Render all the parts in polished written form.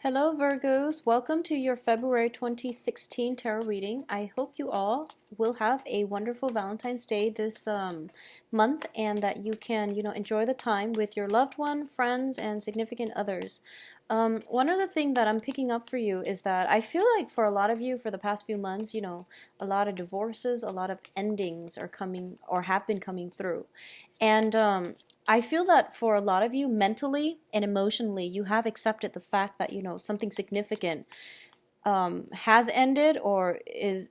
Hello Virgos, welcome to your February 2016 tarot reading. I hope you all will have a wonderful Valentine's Day this month and that you can, enjoy the time with your loved one, friends, and significant others. One other thing that I'm picking up for you is that I feel like for a lot of you for the past few months, a lot of divorces, a lot of endings are coming or have been coming through. And I feel that for a lot of you, mentally and emotionally, you have accepted the fact that, something significant has ended or is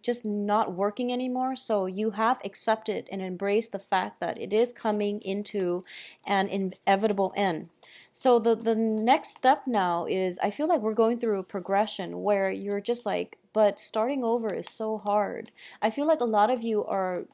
just not working anymore. So you have accepted and embraced the fact that it is coming into an inevitable end. So the next step now is I feel like we're going through a progression where you're just like, but starting over is so hard. I feel like a lot of you are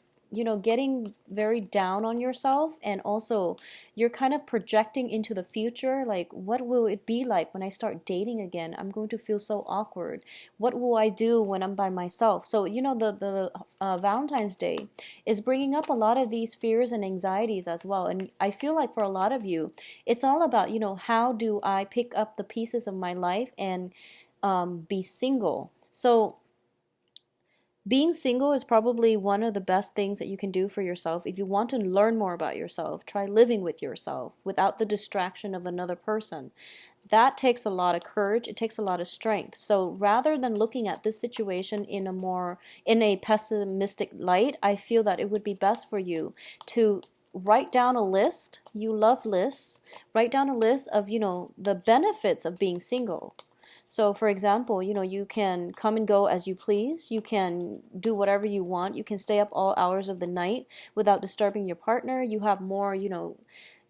getting very down on yourself, and also you're kind of projecting into the future, like what will it be like when I start dating again? I'm going to feel so awkward. What will I do when I'm by myself? So the Valentine's Day is bringing up a lot of these fears and anxieties as well, and I feel like for a lot of you it's all about how do I pick up the pieces of my life and be single. So being single is probably one of the best things that you can do for yourself. If you want to learn more about yourself, try living with yourself without the distraction of another person. That takes a lot of courage. It takes a lot of strength. So rather than looking at this situation in a pessimistic light, I feel that it would be best for you to write down a list. You love lists. Write down a list of, the benefits of being single. So, for example, you can come and go as you please. You can do whatever you want. You can stay up all hours of the night without disturbing your partner. You have more,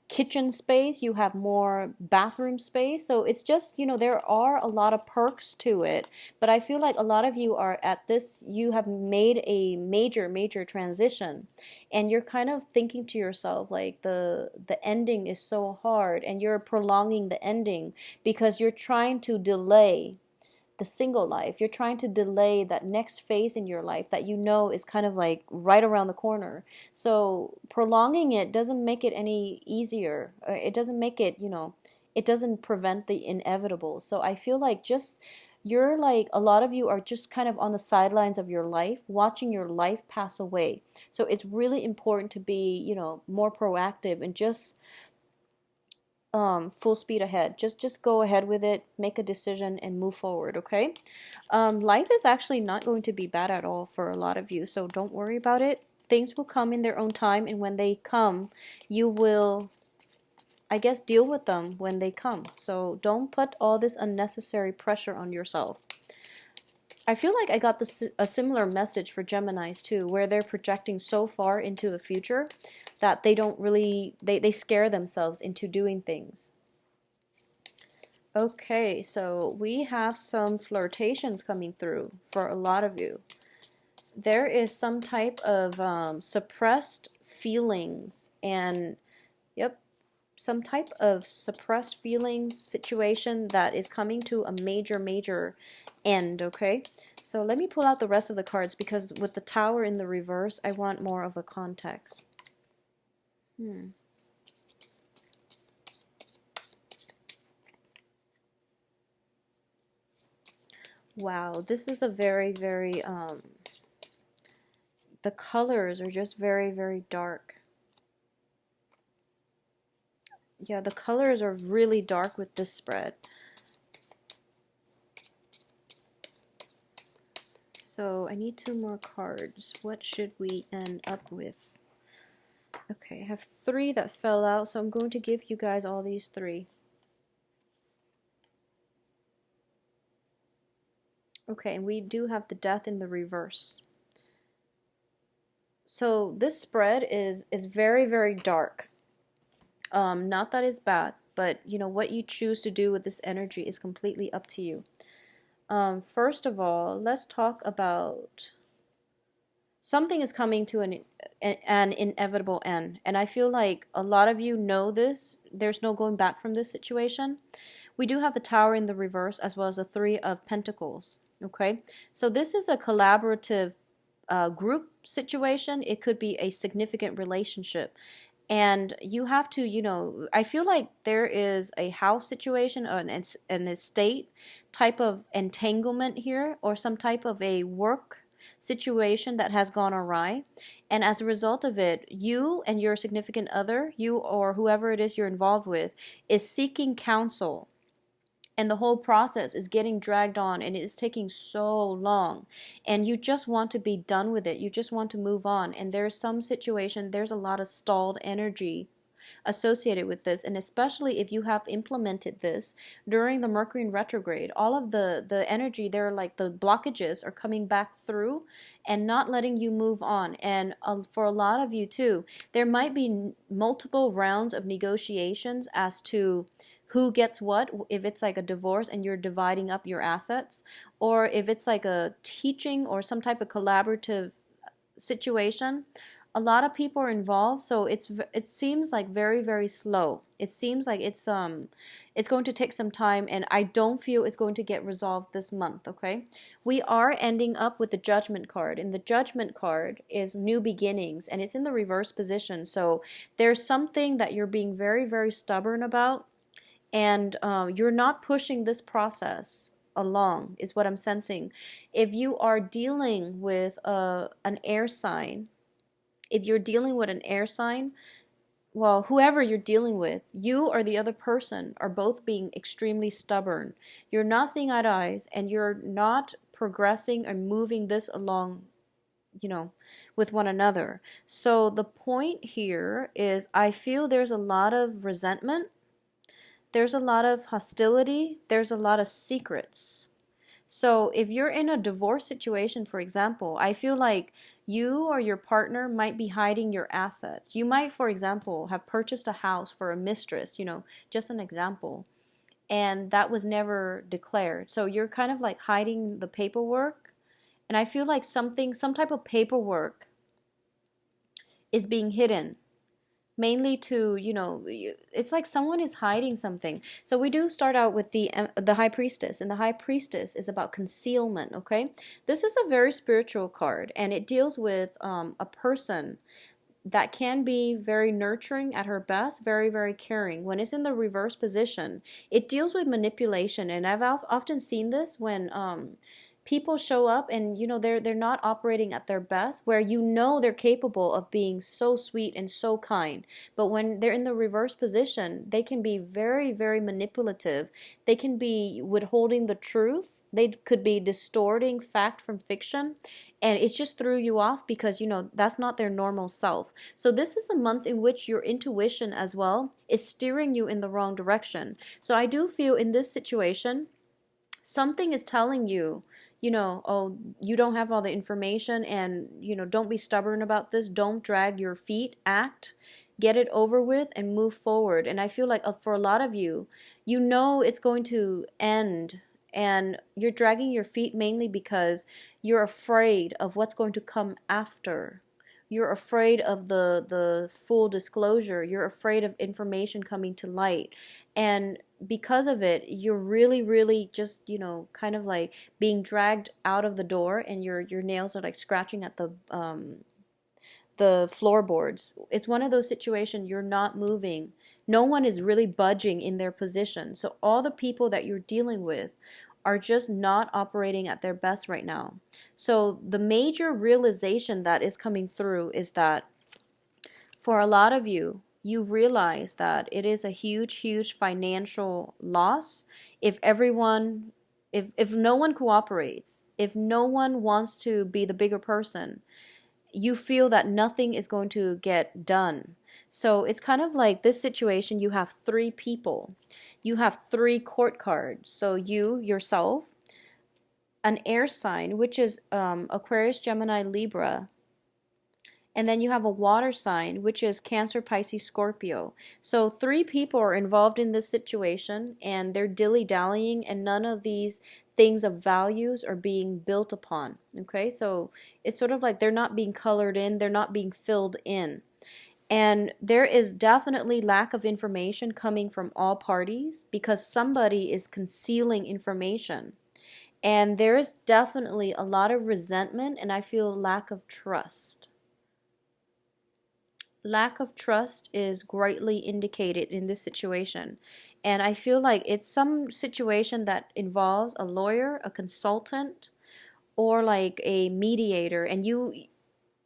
kitchen space. You have more bathroom space. So it's just, there are a lot of perks to it. But I feel like a lot of you are at this, you have made a major, major transition. And you're kind of thinking to yourself, like, the ending is so hard, and you're prolonging the ending because you're trying to delay the single life. You're trying to delay that next phase in your life that is kind of like right around the corner. So prolonging it doesn't make it any easier. It doesn't make it, it doesn't prevent the inevitable. So I feel like you're like, a lot of you are just kind of on the sidelines of your life, watching your life pass away. So it's really important to be, more proactive and just full speed ahead. Just go ahead with it, make a decision, and move forward. Okay. Life is actually not going to be bad at all for a lot of you, so don't worry about it. Things will come in their own time, and when they come, you will, I guess, deal with them when they come. So don't put all this unnecessary pressure on yourself. I feel like I got a similar message for Geminis too, where they're projecting so far into the future that they don't really, they scare themselves into doing things. Okay, so we have some flirtations coming through for a lot of you. There is some type of suppressed feelings and, yep, some type of suppressed feelings situation that is coming to a major, major end, okay? So let me pull out the rest of the cards because with the Tower in the reverse, I want more of a context. Wow, this is a very, very, the colors are just very, very dark. Yeah, the colors are really dark with this spread. So I need 2 more cards. What should we end up with? Okay, I have 3 that fell out, so I'm going to give you guys all these 3. Okay, and we do have the Death in the reverse. So this spread is very, very dark. Not that it's bad, but what you choose to do with this energy is completely up to you. First of all, let's talk about something is coming to an inevitable end. And I feel like a lot of you know this. There's no going back from this situation. We do have the Tower in the reverse as well as the 3 of Pentacles. Okay, so this is a collaborative group situation. It could be a significant relationship. And you have to, I feel like there is a house situation or an estate type of entanglement here, or some type of a work situation that has gone awry. And as a result of it, you and your significant other, you or whoever it is you're involved with, is seeking counsel, and the whole process is getting dragged on and it is taking so long, and you just want to be done with it, you just want to move on, and there's some situation, there's a lot of stalled energy associated with this. And especially if you have implemented this during the Mercury in retrograde, all of the energy there, like the blockages, are coming back through and not letting you move on. And for a lot of you too, there might be multiple rounds of negotiations as to who gets what, if it's like a divorce and you're dividing up your assets, or if it's like a teaching or some type of collaborative situation. A lot of people are involved, so it seems like very, very slow. It seems like it's going to take some time, and I don't feel it's going to get resolved this month. Okay, we are ending up with the Judgment card, and the Judgment card is new beginnings, and it's in the reverse position. So there's something that you're being very, very stubborn about, and you're not pushing this process along, is what I'm sensing. If you are dealing with an air sign, if you're dealing with an air sign, well, whoever you're dealing with, you or the other person are both being extremely stubborn. You're not seeing eye to eyes, and you're not progressing or moving this along, with one another. So the point here is, I feel there's a lot of resentment, there's a lot of hostility, there's a lot of secrets. So if you're in a divorce situation, for example, I feel like you or your partner might be hiding your assets. You might, for example, have purchased a house for a mistress, just an example, and that was never declared. So you're kind of like hiding the paperwork. And I feel like some type of paperwork is being hidden, mainly to, it's like someone is hiding something. So we do start out with the High Priestess, and the High Priestess is about concealment. Okay, this is a very spiritual card, and it deals with a person that can be very nurturing at her best, very, very caring. When it's in the reverse position, it deals with manipulation, and I've often seen this when people show up and they're not operating at their best, where they're capable of being so sweet and so kind, but when they're in the reverse position, they can be very, very manipulative. They can be withholding the truth, they could be distorting fact from fiction, and it just threw you off because that's not their normal self. So this is a month in which your intuition as well is steering you in the wrong direction. So I do feel in this situation, something is telling you, oh, you don't have all the information, and don't be stubborn about this, don't drag your feet, act, get it over with, and move forward. And I feel like for a lot of you, it's going to end, and you're dragging your feet mainly because you're afraid of what's going to come after. You're afraid of the full disclosure. You're afraid of information coming to light. And because of it, you're really, really just, kind of like being dragged out of the door, and your nails are like scratching at the floorboards. It's one of those situations, you're not moving. No one is really budging in their position. So all the people that you're dealing with are just not operating at their best right now. So the major realization that is coming through is that for a lot of you, you realize that it is a huge, huge financial loss if no one cooperates, if no one wants to be the bigger person. You feel that nothing is going to get done. So it's kind of like this situation, you have three people. You have three court cards. So you, yourself, an air sign, which is Aquarius, Gemini, Libra. And then you have a water sign, which is Cancer, Pisces, Scorpio. So three people are involved in this situation, and they're dilly-dallying, and none of these things of values are being built upon. Okay, so it's sort of like they're not being colored in, they're not being filled in. And there is definitely lack of information coming from all parties because somebody is concealing information. And there is definitely a lot of resentment, and I feel lack of trust. lack of trust is greatly indicated in this situation. And I feel like it's some situation that involves a lawyer, a consultant, or like a mediator. And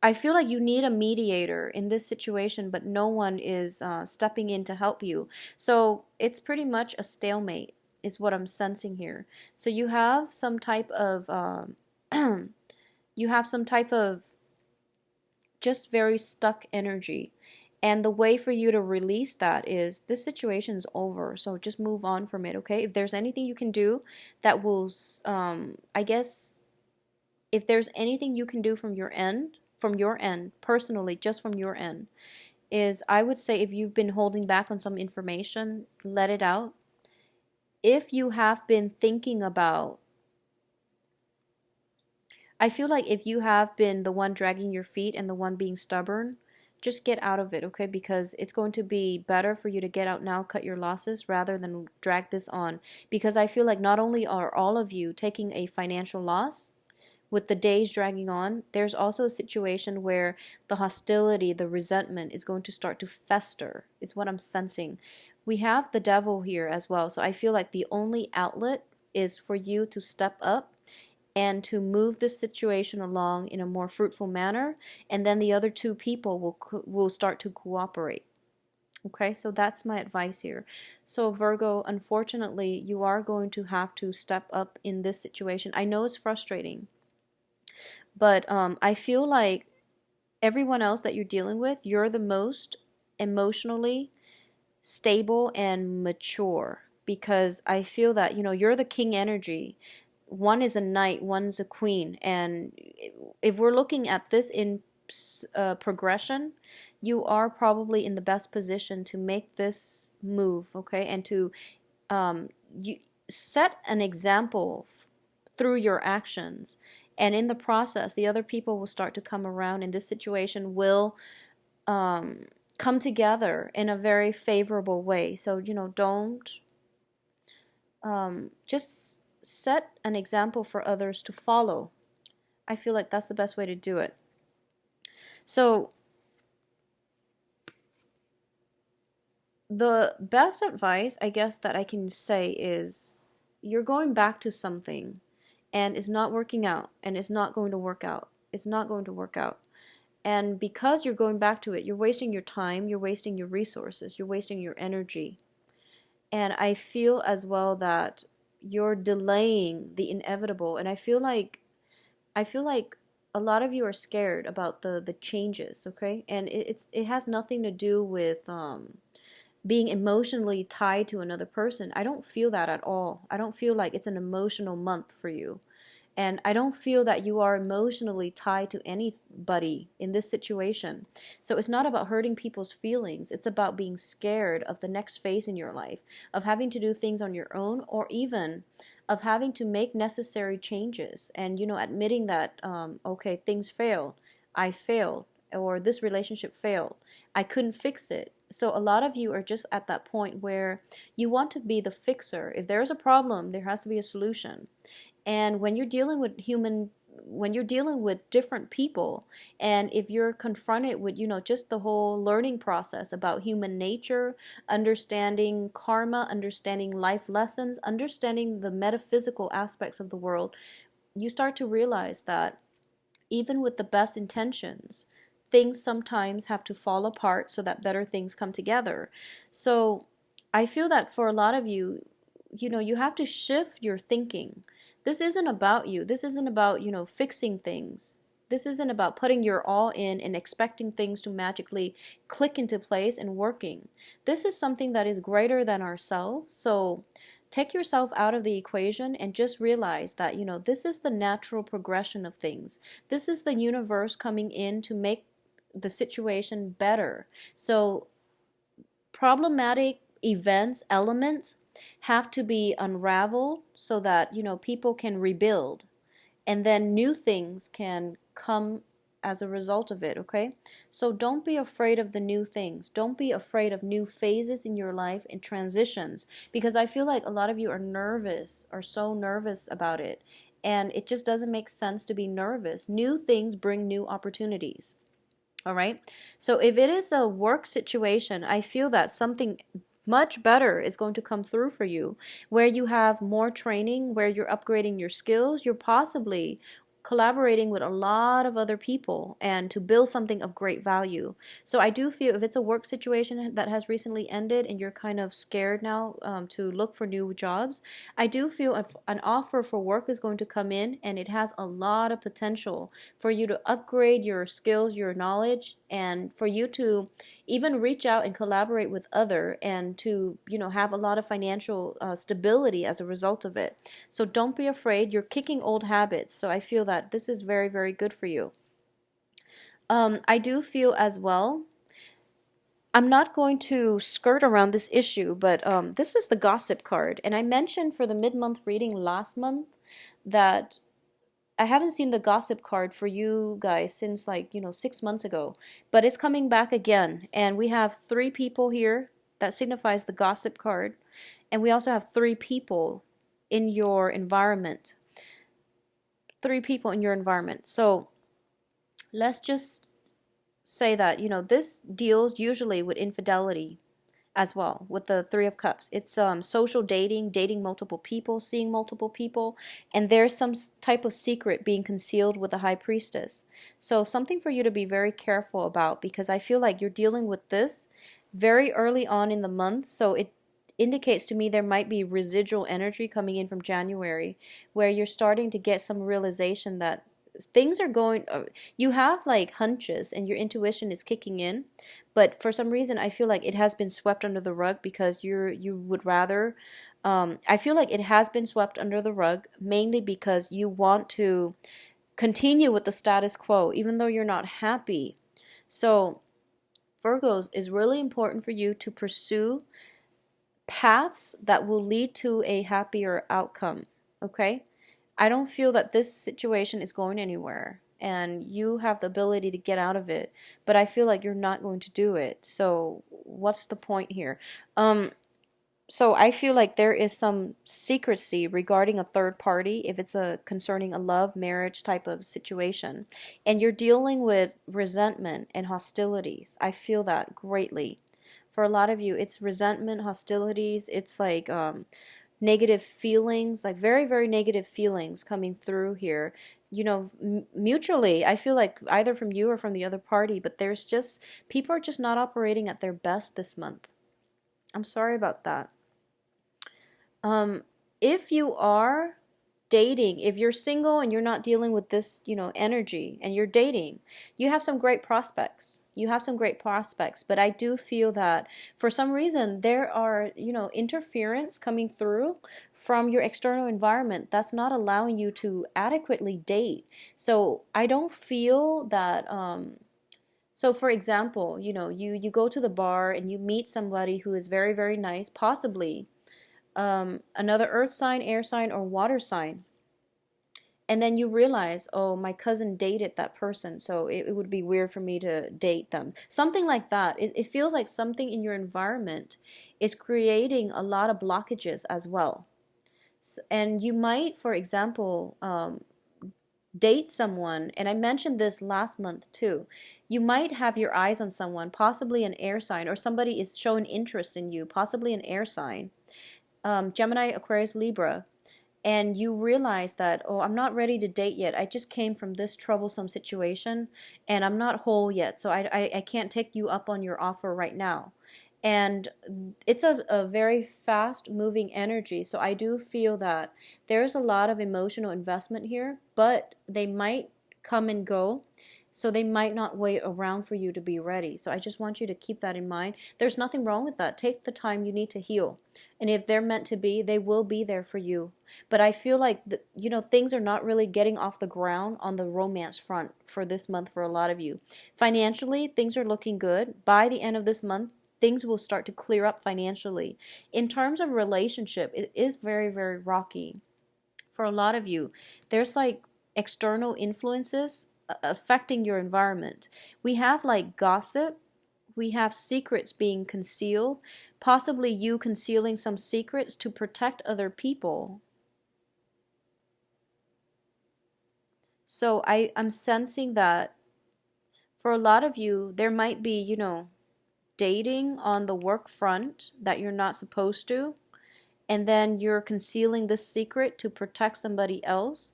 I feel like you need a mediator in this situation, but no one is stepping in to help you. So it's pretty much a stalemate, is what I'm sensing here. So you have some type of you have some type of just very stuck energy. And the way for you to release that is this situation is over. So just move on from it, okay? If there's anything you can do that will, I guess, if there's anything you can do from your end, personally, just from your end, is I would say if you've been holding back on some information, let it out. If you have been thinking about, I feel like if you have been the one dragging your feet and the one being stubborn, just get out of it, okay? Because it's going to be better for you to get out now, cut your losses, rather than drag this on. Because I feel like not only are all of you taking a financial loss, with the days dragging on, there's also a situation where the hostility, the resentment is going to start to fester, is what I'm sensing. We have the devil here as well. So I feel like the only outlet is for you to step up and to move this situation along in a more fruitful manner. And then the other two people will start to cooperate. Okay, so that's my advice here. So Virgo, unfortunately, you are going to have to step up in this situation. I know it's frustrating. But I feel like everyone else that you're dealing with, you're the most emotionally stable and mature, because I feel that, you're the king energy. One is a knight, one's a queen. And if we're looking at this in progression, you are probably in the best position to make this move, okay? And to you set an example through your actions. And in the process, the other people will start to come around, and this situation will come together in a very favorable way. So, don't just set an example for others to follow. I feel like that's the best way to do it. So, the best advice, I guess, that I can say is you're going back to something and it's not working out, and it's not going to work out. It's not going to work out. And because you're going back to it, you're wasting your time, you're wasting your resources, you're wasting your energy. And I feel as well that you're delaying the inevitable. And I feel like a lot of you are scared about the changes, okay? And it has nothing to do with being emotionally tied to another person. I don't feel that at all. I don't feel like it's an emotional month for you. And I don't feel that you are emotionally tied to anybody in this situation. So it's not about hurting people's feelings. It's about being scared of the next phase in your life, of having to do things on your own, or even of having to make necessary changes and, admitting that, okay, things failed. I failed, or this relationship failed. I couldn't fix it. So a lot of you are just at that point where you want to be the fixer. If there's a problem, there has to be a solution. And when you're dealing with different people, and if you're confronted with, just the whole learning process about human nature, understanding karma, understanding life lessons, understanding the metaphysical aspects of the world, you start to realize that even with the best intentions, things sometimes have to fall apart so that better things come together. So I feel that for a lot of you, you have to shift your thinking. This isn't about you. This isn't about, fixing things. This isn't about putting your all in and expecting things to magically click into place and working. This is something that is greater than ourselves. So take yourself out of the equation and just realize that, this is the natural progression of things. This is the universe coming in to make the situation better. So problematic events, elements have to be unraveled so that, people can rebuild, and then new things can come as a result of it, okay? So don't be afraid of the new things. Don't be afraid of new phases in your life and transitions, because I feel like a lot of you are so nervous about it, and it just doesn't make sense to be nervous. New things bring new opportunities. All right. So if it is a work situation, I feel that something much better is going to come through for you, where you have more training, where you're upgrading your skills, you're possibly collaborating with a lot of other people and to build something of great value. So I do feel if it's a work situation that has recently ended and you're kind of scared now to look for new jobs, I do feel if an offer for work is going to come in and it has a lot of potential for you to upgrade your skills, your knowledge, and for you to even reach out and collaborate with other and to have a lot of financial stability as a result of it. So don't be afraid. You're kicking old habits. So I feel that this is very, very good for you. I do feel as well. I'm not going to skirt around this issue, but this is the gossip card. And I mentioned for the mid-month reading last month that I haven't seen the gossip card for you guys since 6 months ago, but it's coming back again. And we have three people here that signifies the gossip card. And we also have three people in your environment. Three people in your environment. So let's just say that, this deals usually with infidelity as well with the Three of Cups. It's social dating, dating multiple people, seeing multiple people, and there's some type of secret being concealed with the High Priestess. So something for you to be very careful about, because I feel like you're dealing with this very early on in the month. So it indicates to me there might be residual energy coming in from January where you're starting to get some realization that things are going, you have like hunches and your intuition is kicking in, but for some reason I feel like it has been swept under the rug because you would rather I feel like it has been swept under the rug mainly because you want to continue with the status quo even though you're not happy. So Virgos, is really important for you to pursue paths that will lead to a happier outcome, okay? I don't feel that this situation is going anywhere and you have the ability to get out of it, but I feel like you're not going to do it. So what's the point here? So I feel like there is some secrecy regarding a third party if it's a concerning a love marriage type of situation, and you're dealing with resentment and hostilities. I feel that greatly. For a lot of you, it's resentment, hostilities. It's like negative feelings, like very, very negative feelings coming through here. Mutually, I feel like either from you or from the other party, but there's just, people are just not operating at their best this month. I'm sorry about that. If you are dating, if you're single and you're not dealing with this, energy and you're dating, you have some great prospects. You have some great prospects, but I do feel that for some reason there are, interference coming through from your external environment that's not allowing you to adequately date. So I don't feel that so for example, you go to the bar and you meet somebody who is very, very nice, possibly another earth sign, air sign, or water sign. And then you realize, oh, my cousin dated that person, so it would be weird for me to date them. Something like that. It feels like something in your environment is creating a lot of blockages as well. And you might, for example, date someone, and I mentioned this last month too. You might have your eyes on someone, possibly an air sign, or somebody is showing interest in you, possibly an air sign. Gemini, Aquarius, Libra, and you realize that, oh, I'm not ready to date yet. I just came from this troublesome situation and I'm not whole yet, so I can't take you up on your offer right now. And it's a very fast moving energy, so I do feel that there's a lot of emotional investment here, but they might come and go. So they might not wait around for you to be ready. So I just want you to keep that in mind. There's nothing wrong with that. Take the time you need to heal. And if they're meant to be, they will be there for you. But I feel like, things are not really getting off the ground on the romance front for this month for a lot of you. Financially, things are looking good. By the end of this month, things will start to clear up financially. In terms of relationship, it is very, very rocky. For a lot of you, there's like external influences affecting your environment. We have like gossip, we have secrets being concealed, possibly you concealing some secrets to protect other people. So I'm sensing that For a lot of you, there might be, dating on the work front that you're not supposed to, and then you're concealing this secret to protect somebody else.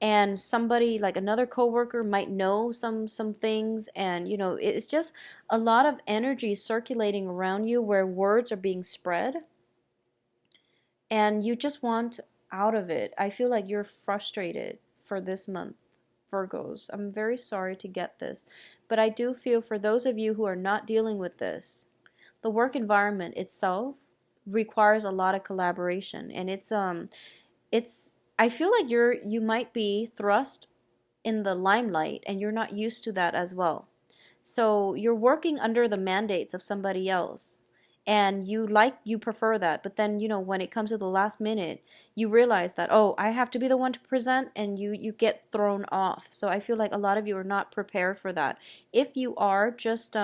And somebody like another coworker might know some things, and it's just a lot of energy circulating around you where words are being spread, and you just want out of it. I feel like you're frustrated for this month, Virgos. I'm very sorry to get this, but I do feel for those of you who are not dealing with this, the work environment itself requires a lot of collaboration, and it's I feel like you might be thrust in the limelight and you're not used to that as well. So you're working under the mandates of somebody else, and you prefer that, but then when it comes to the last minute, you realize that, oh, I have to be the one to present, and you get thrown off. So I feel like a lot of you are not prepared for that. If you are, just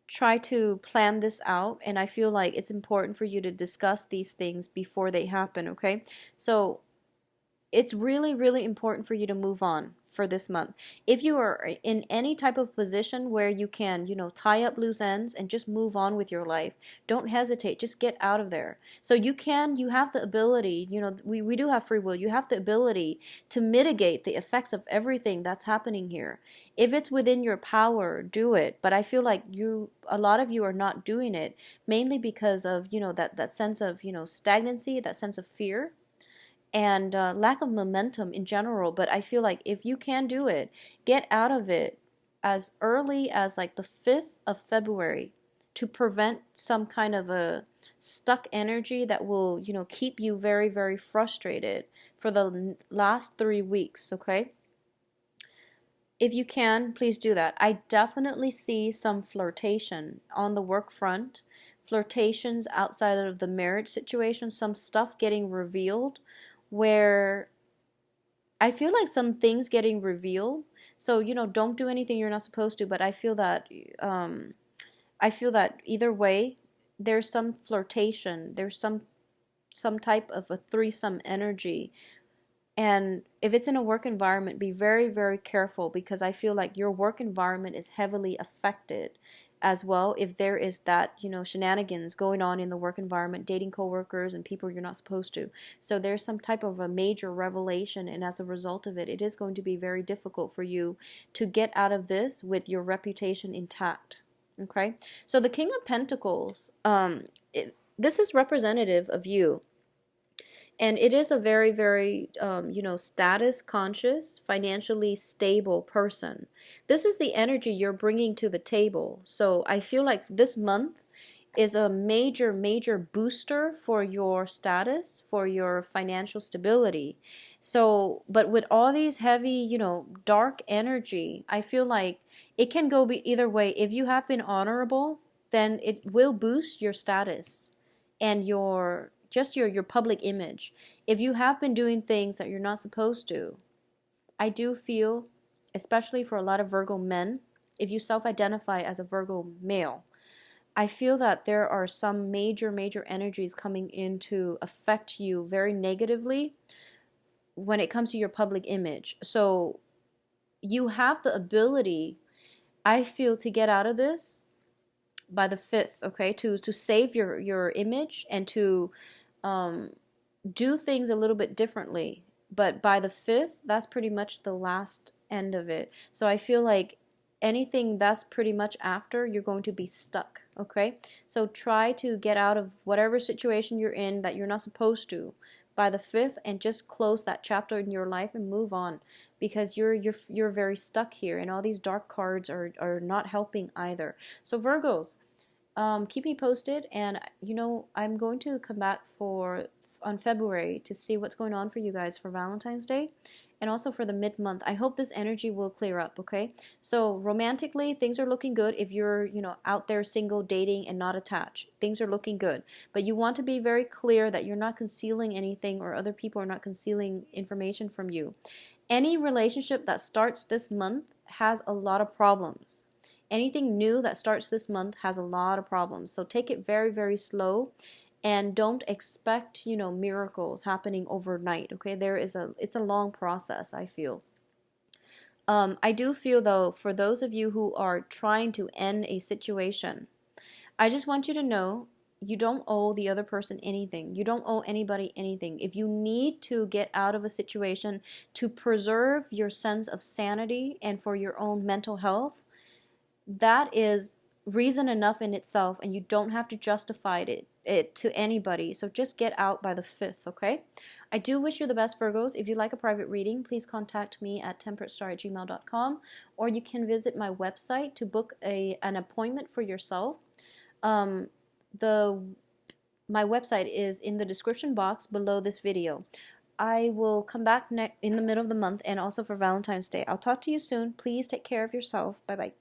try to plan this out, and I feel like it's important for you to discuss these things before they happen, okay? So it's really, really important for you to move on for this month. If you are in any type of position where you can, tie up loose ends and just move on with your life, don't hesitate. Just get out of there. So you have the ability, we do have free will. You have the ability to mitigate the effects of everything that's happening here. If it's within your power, do it. But I feel like a lot of you are not doing it, mainly because of, that sense of, stagnancy, that sense of fear, and lack of momentum in general. But I feel like if you can do it, get out of it as early as like the 5th of February to prevent some kind of a stuck energy that will, keep you very, very frustrated for the last 3 weeks, okay? If you can, please do that. I definitely see some flirtation on the work front, flirtations outside of the marriage situation, some stuff getting revealed where I feel like some things getting revealed. So, don't do anything you're not supposed to, but I feel that either way, there's some flirtation, there's some type of a threesome energy. And if it's in a work environment, be very, very careful, because I feel like your work environment is heavily affected as well if there is that, shenanigans going on in the work environment, dating coworkers and people you're not supposed to. So there's some type of a major revelation, and as a result of it, it is going to be very difficult for you to get out of this with your reputation intact. Okay? So the King of Pentacles, this is representative of you. And it is a very, very, status conscious, financially stable person. This is the energy you're bringing to the table. So I feel like this month is a major, major booster for your status, for your financial stability. So, but with all these heavy, dark energy, I feel like it can go either way. If you have been honorable, then it will boost your status and your public image. If you have been doing things that you're not supposed to, I do feel, especially for a lot of Virgo men, if you self-identify as a Virgo male, I feel that there are some major, major energies coming in to affect you very negatively when it comes to your public image. So you have the ability, I feel, to get out of this by the 5th, okay, to save your image and to do things a little bit differently. But by the 5th, that's pretty much the last end of it. So I feel like anything that's pretty much after, you're going to be stuck, okay? So try to get out of whatever situation you're in that you're not supposed to by the 5th, and just close that chapter in your life and move on, because you're very stuck here, and all these dark cards are not helping either. So Virgos, keep me posted, and I'm going to come back on February to see what's going on for you guys for Valentine's Day, and also for the mid-month. I hope this energy will clear up, okay? So romantically, things are looking good. If you're, out there single, dating, and not attached, things are looking good. But you want to be very clear that you're not concealing anything, or other people are not concealing information from you. Any relationship that starts this month has a lot of problems. Anything new that starts this month has a lot of problems. So take it very, very slow, and don't expect, miracles happening overnight, okay? It's a long process, I feel. I do feel, though, for those of you who are trying to end a situation, I just want you to know you don't owe the other person anything. You don't owe anybody anything. If you need to get out of a situation to preserve your sense of sanity and for your own mental health, that is reason enough in itself, and you don't have to justify it to anybody. So just get out by the 5th, okay? I do wish you the best, Virgos. If you'd like a private reading, please contact me at temperatestar@gmail.com, or you can visit my website to book an appointment for yourself. Um, the My website is in the description box below this video. I will come back in the middle of the month and also for Valentine's Day. I'll talk to you soon. Please take care of yourself. Bye-bye.